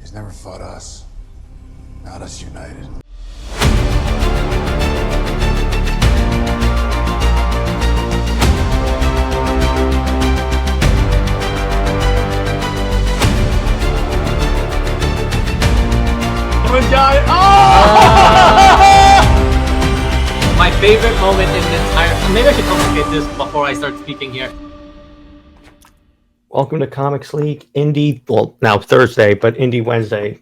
He's never fought us. Not us united. My favorite moment in the entire... Maybe I should complicate this before I start speaking here. Welcome to Comics League Indie, well, now Thursday, but Indie Wednesday.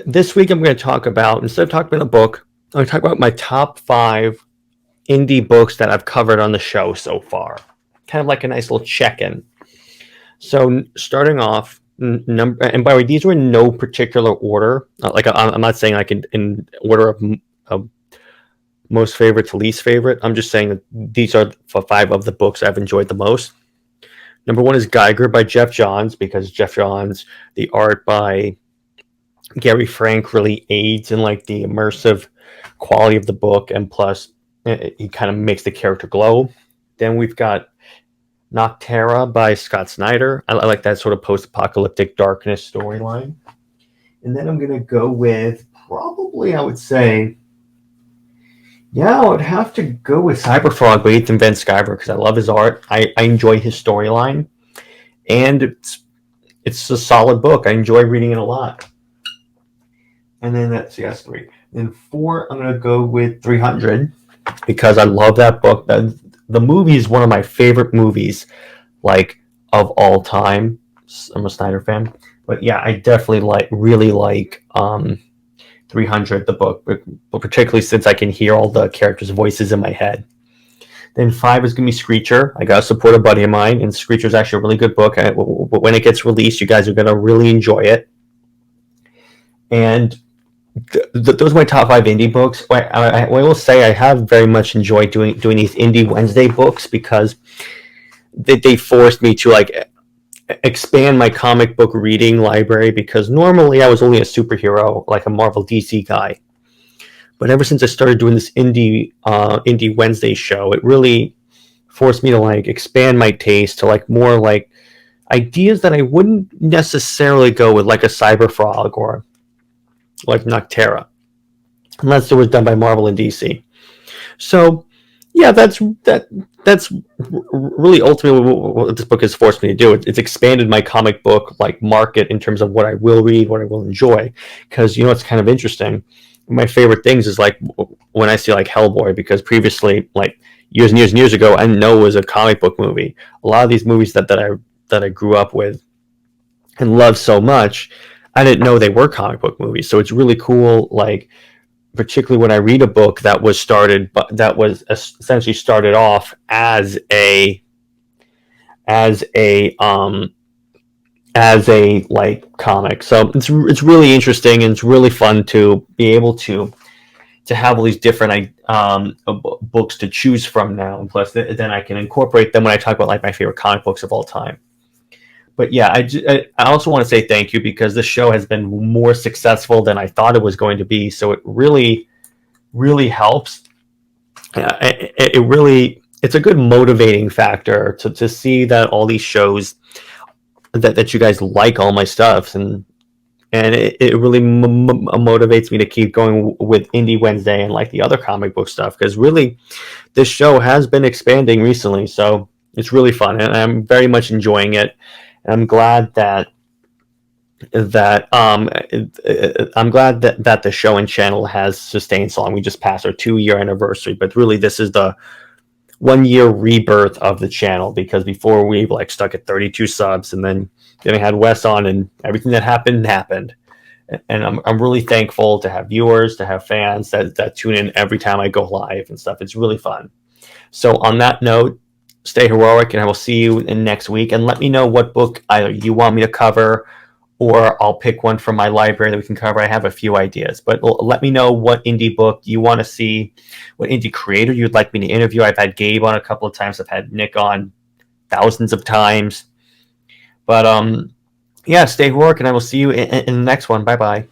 This week I'm going to talk about, instead of talking about a book, I'm going to talk about my top 5 indie books that I've covered on the show so far. Kind of like a nice little check-in. So starting off, and by the way, these were in no particular order. Like I'm not saying like in order of most favorite to least favorite. I'm just saying that these are 5 of the books I've enjoyed the most. Number 1 is Geiger by Jeff Johns, because Jeff Johns, the art by Gary Frank really aids in like the immersive quality of the book, and plus he kind of makes the character glow. Then we've got Noctera by Scott Snyder. I like that sort of post-apocalyptic darkness storyline. And then I'm going to go with probably, I would say, I would have to go with Cyberfrog by Ethan Van Sciver, because I love his art. I enjoy his storyline, and it's a solid book. I enjoy reading it a lot. And then that's 3. Then 4, I'm going to go with 300, because I love that book. The movie is one of my favorite movies, like, of all time. I'm a Snyder fan, but yeah, I definitely really like 300, the book, but particularly since I can hear all the characters' voices in my head. Then 5 is going to be Screecher. I got to support a buddy of mine, and Screecher is actually a really good book. When it gets released, you guys are going to really enjoy it. And those are my top 5 indie books. I will say I have very much enjoyed doing these Indie Wednesday books, because they forced me to like expand my comic book reading library, because normally I was only a superhero, like a Marvel DC guy. But ever since I started doing this Indie Wednesday show, it really forced me to like expand my taste to like more like ideas that I wouldn't necessarily go with, like a Cyberfrog or like Noctera, unless it was done by Marvel and DC. So yeah, that's really ultimately what this book has forced me to do. It's expanded my comic book like market in terms of what I will read, what I will enjoy. Because it's kind of interesting. My favorite things is like when I see like Hellboy, because previously, like years and years and years ago, I didn't know it was a comic book movie. A lot of these movies that I grew up with and loved so much, I didn't know they were comic book movies. So it's really cool, like, particularly when I read a book that was essentially started off as a like comic. So it's really interesting, and it's really fun to be able to have all these different books to choose from now. And plus, then I can incorporate them when I talk about like my favorite comic books of all time. But yeah, I also want to say thank you, because this show has been more successful than I thought it was going to be. So it really, really helps. It's a good motivating factor to see that all these shows that you guys like all my stuff, and it really motivates me to keep going with Indie Wednesday and like the other comic book stuff, because really this show has been expanding recently. So it's really fun, and I'm very much enjoying it. I'm glad that the show and channel has sustained so long. We just passed our 2-year anniversary, but really this is the 1-year rebirth of the channel, because before we like stuck at 32 subs, and then I had Wes on, and everything that happened. And I'm really thankful to have viewers, to have fans that tune in every time I go live and stuff. It's really fun. So on that note, stay heroic, and I will see you in next week. And let me know what book either you want me to cover, or I'll pick one from my library that we can cover. I have a few ideas, but let me know what indie book you want to see, what indie creator you'd like me to interview. I've had Gabe on a couple of times. I've had Nick on thousands of times. But yeah, stay heroic, and I will see you in the next one. Bye-bye.